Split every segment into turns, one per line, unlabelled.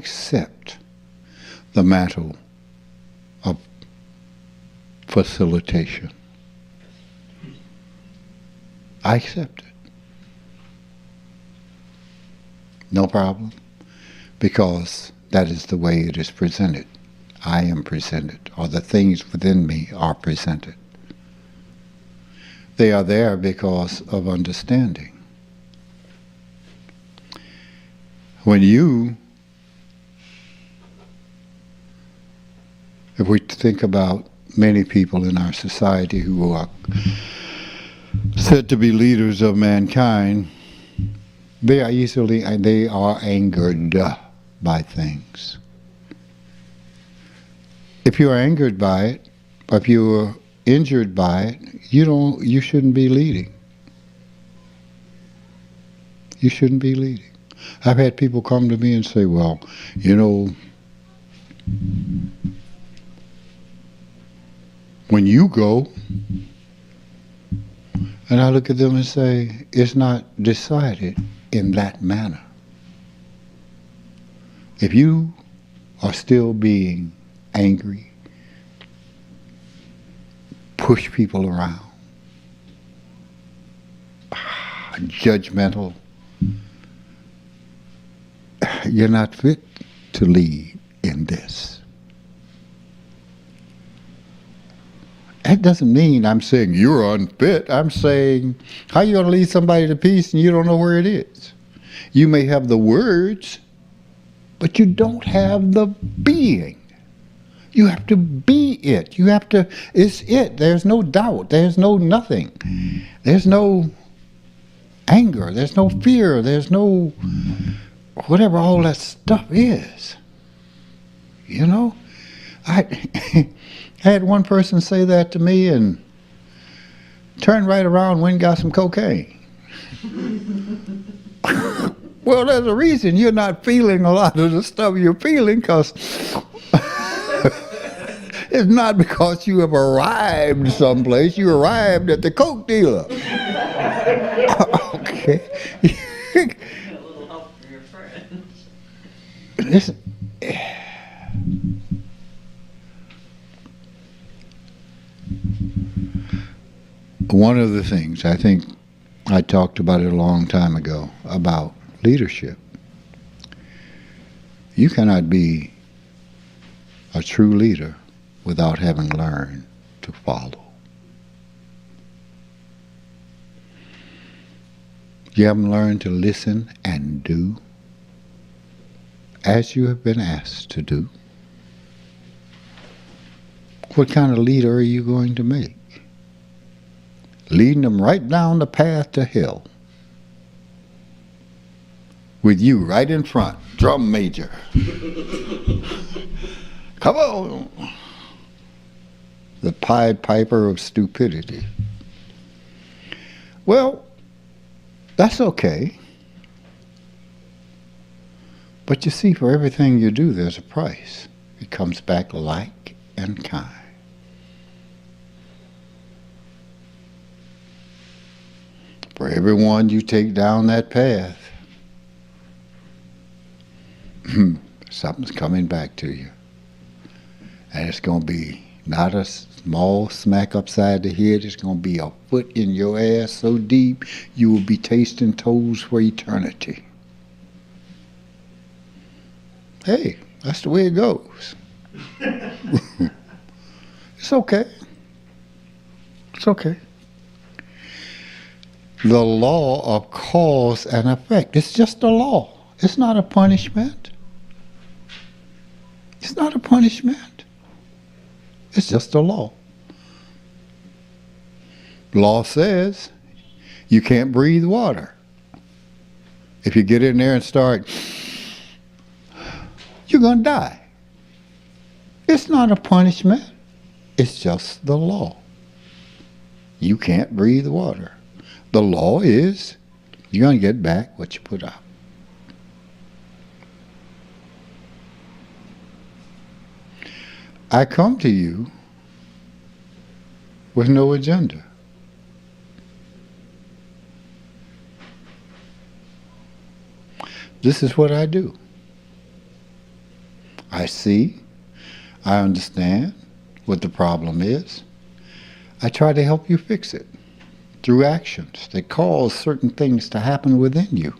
accept the mantle of facilitation. I accept it. No problem, because that is the way it is presented. I am presented, or the things within me are presented. They are there because of understanding. When you, if we think about many people in our society who are said to be leaders of mankind, they are angered by things. If you are angered by it, or if you are injured by it, you shouldn't be leading. You shouldn't be leading. I've had people come to me and say, well, you know, when you go, and I look at them and say, it's not decided in that manner. If you are still being angry, push people around, judgmental, you're not fit to lead in this. That doesn't mean I'm saying you're unfit. I'm saying, how are you going to lead somebody to peace and you don't know where it is? You may have the words, but you don't have the being. You have to be it. You have to, it's it. There's no doubt. There's no nothing. There's no anger. There's no fear. There's no whatever all that stuff is. You know? I had one person say that to me and turned right around, went and got some cocaine. Well, there's a reason you're not feeling a lot of the stuff you're feeling, because it's not because you have arrived someplace. You arrived at the coke dealer. Okay.
A little help from your friends.
Listen. One of the things, I think I talked about it a long time ago, about leadership. You cannot be a true leader without having learned to follow. You haven't learned to listen and do as you have been asked to do. What kind of leader are you going to make? Leading them right down the path to hell. With you right in front, drum major. Come on. The Pied Piper of stupidity. Well, that's okay. But you see, for everything you do, there's a price. It comes back like and kind. For everyone you take down that path, something's coming back to you. And it's going to be not a small smack upside the head. It's going to be a foot in your ass so deep you will be tasting toes for eternity. Hey, that's the way it goes. It's okay. It's okay. The law of cause and effect. It's just a law. It's not a punishment. It's not a punishment. It's just a law. Law says you can't breathe water. If you get in there and start, you're going to die. It's not a punishment. It's just the law. You can't breathe water. The law is you're going to get back what you put out. I come to you with no agenda. This is what I do. I see, I understand what the problem is. I try to help you fix it through actions that cause certain things to happen within you.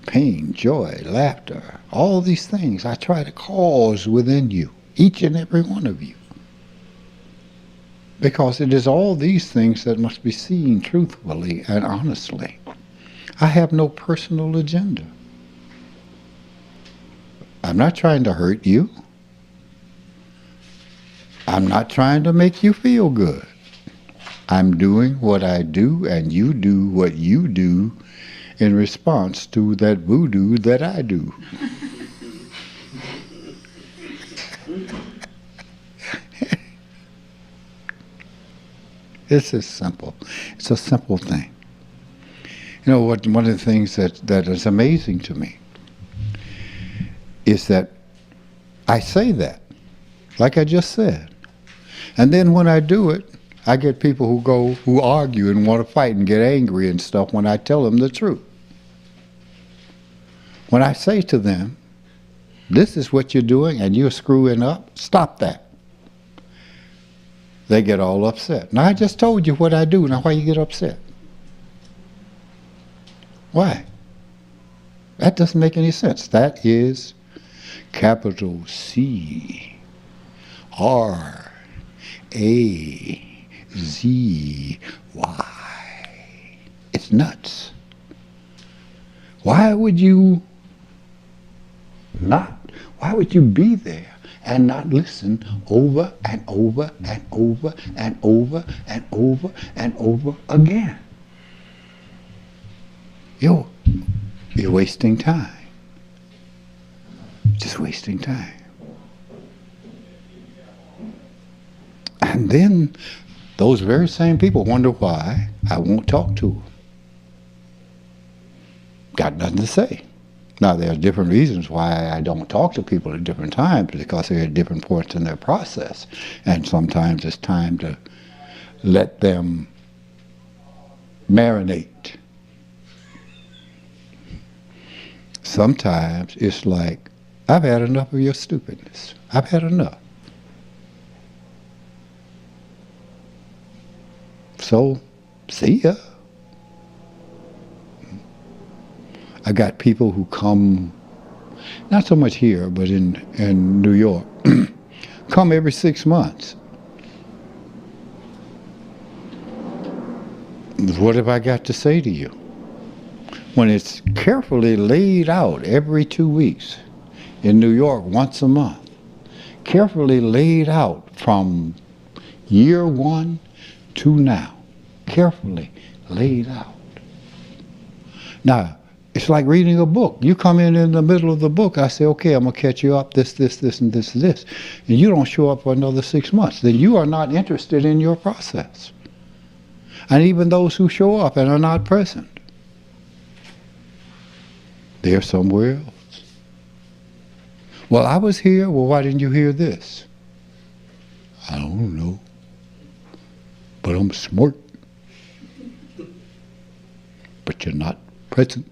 Pain, joy, laughter, all these things I try to cause within you, each and every one of you. Because it is all these things that must be seen truthfully and honestly. I have no personal agenda. I'm not trying to hurt you. I'm not trying to make you feel good. I'm doing what I do, and you do what you do in response to that voodoo that I do. It's as simple. It's a simple thing. You know what? One of the things that is amazing to me is that I say that, like I just said, and then when I do it, I get people who argue and want to fight and get angry and stuff when I tell them the truth. When I say to them, this is what you're doing and you're screwing up, stop that. They get all upset. Now I just told you what I do, now why you get upset? Why? That doesn't make any sense. That is capital C R A Z Y. It's nuts. Why would you be there and not listen over and over and over and over and over and over again? You're wasting time. Just wasting time. And then those very same people wonder why I won't talk to them. Got nothing to say. Now, there are different reasons why I don't talk to people at different times, because they're at different points in their process. And sometimes it's time to let them marinate. Sometimes it's like, I've had enough of your stupidness. I've had enough. So, see ya. I got people who come, not so much here, but in New York, come every 6 months. What have I got to say to you? When it's carefully laid out every 2 weeks, in New York once a month, carefully laid out from year one to now, carefully laid out. Now, it's like reading a book. You come in the middle of the book, I say, okay, I'm going to catch you up, this, and this, and you don't show up for another 6 months. Then you are not interested in your process. And even those who show up and are not present, they're somewhere else. Well, I was here. Well, why didn't you hear this? I don't know. But I'm smart. But you're not present.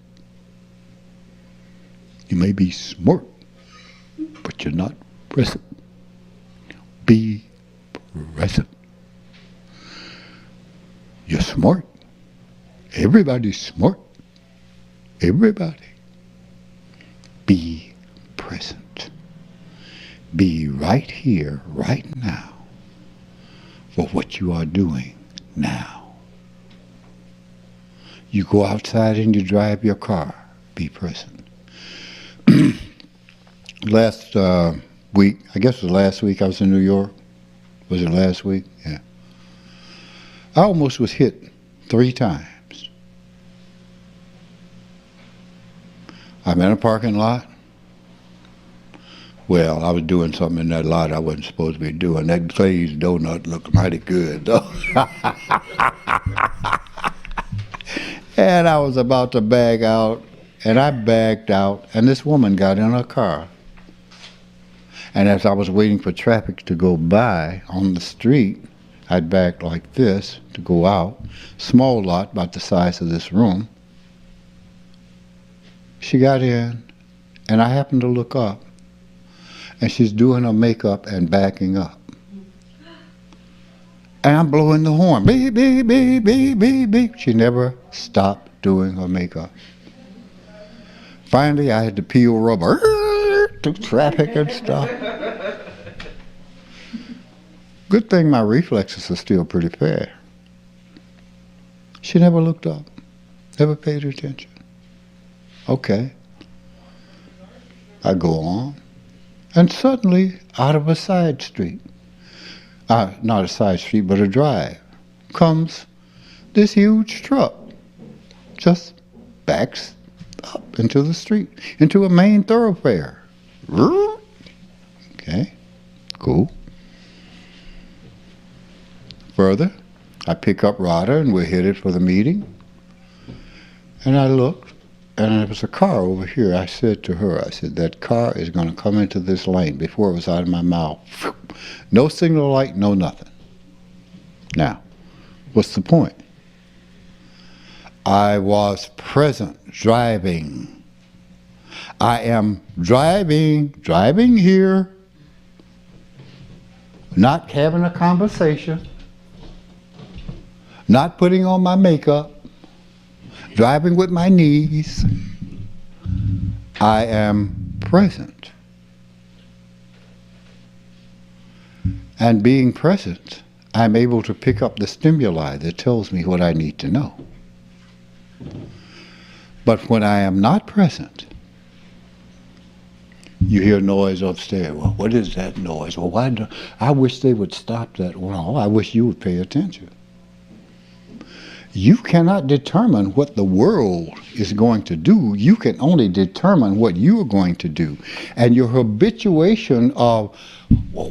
You may be smart, but you're not present. Be present. You're smart. Everybody's smart. Everybody. Be present. Be right here, right now, for what you are doing now. You go outside and you drive your car. Be present. Last week, I guess it was last week, I was in New York. Was it last week? Yeah. I almost was hit 3 times. I'm in a parking lot. Well, I was doing something in that lot I wasn't supposed to be doing. That glazed donut looked mighty good, though. And I was about to bag out, and I backed out, and this woman got in her car. And as I was waiting for traffic to go by on the street, I'd backed like this to go out. Small lot, about the size of this room. She got in, and I happened to look up. And she's doing her makeup and backing up. And I'm blowing the horn. Beep, beep, beep, beep, beep, beep. She never stopped doing her makeup. Finally, I had to peel rubber to traffic and stuff. Good thing my reflexes are still pretty fair. She never looked up, never paid attention. Okay. I go on. And suddenly, out of a side street, not a side street, but a drive, comes this huge truck. Just backs up into the street, into a main thoroughfare. Okay, cool. Further, I pick up Rada and we're headed for the meeting. And I looked, and there was a car over here. I said to her, I said, that car is going to come into this lane before it was out of my mouth. No signal light, no nothing. Now, what's the point? I was present, driving. I am driving here, not having a conversation, not putting on my makeup, driving with my knees. I am present. And being present, I'm able to pick up the stimuli that tells me what I need to know. But when I am not present, you hear noise upstairs. Well, what is that noise? Well, why do I wish they would stop that? Well, I wish you would pay attention. You cannot determine what the world is going to do. You can only determine what you are going to do. And your habituation of, well,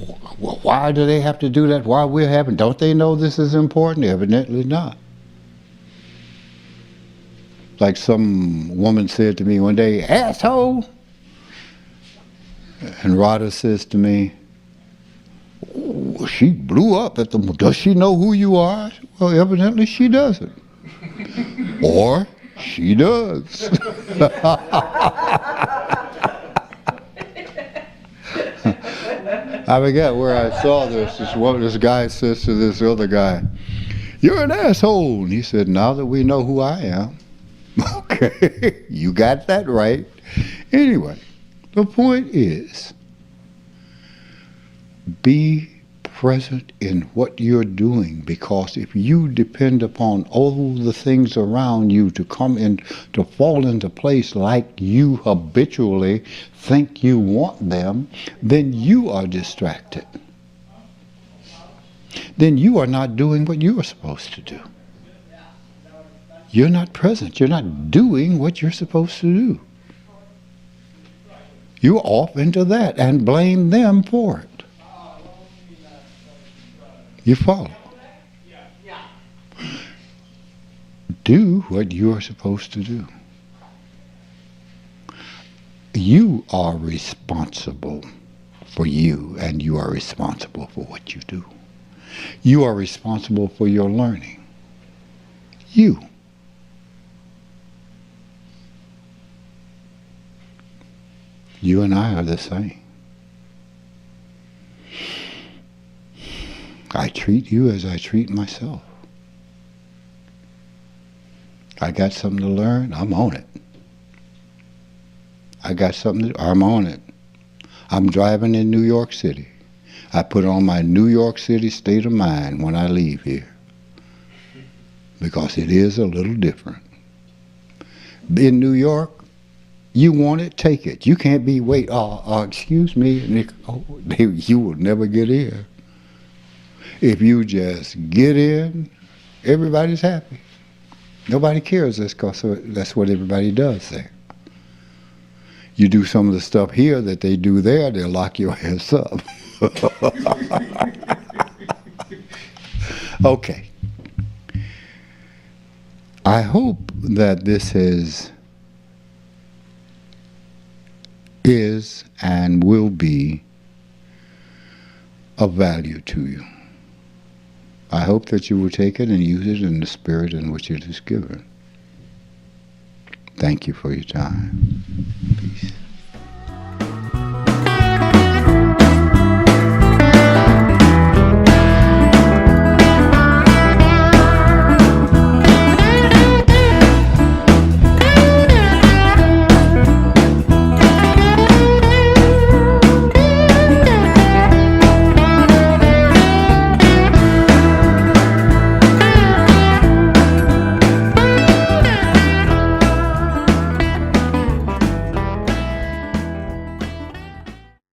why do they have to do that? Why we're having, don't they know this is important? Evidently not. Like some woman said to me one day, asshole. And Rada says to me, oh, she blew up at the, does she know who you are? Well, evidently she doesn't. Or she does. I forget where I saw this. This guy says to this other guy, you're an asshole. And he said, now that we know who I am, okay, you got that right. Anyway, the point is, be present in what you're doing, because if you depend upon all the things around you to come in, to fall into place like you habitually think you want them, then you are distracted. Then you are not doing what you are supposed to do. You're not present. You're not doing what you're supposed to do. You're off into that and blame them for it. You follow? Do what you're supposed to do. You are responsible for you, and you are responsible for what you do. You are responsible for your learning. You. You and I are the same. I treat you as I treat myself. I got something to learn, I'm on it. I got something I'm on it. I'm driving in New York City. I put on my New York City state of mind when I leave here, because it is a little different. In New York, you want it, take it. You can't be, wait, excuse me, you will never get in. If you just get in, everybody's happy. Nobody cares, because that's what everybody does there. You do some of the stuff here that they do there, they'll lock your ass up. Okay. I hope that this is and will be of value to you. I hope that you will take it and use it in the spirit in which it is given. Thank you for your time. Peace.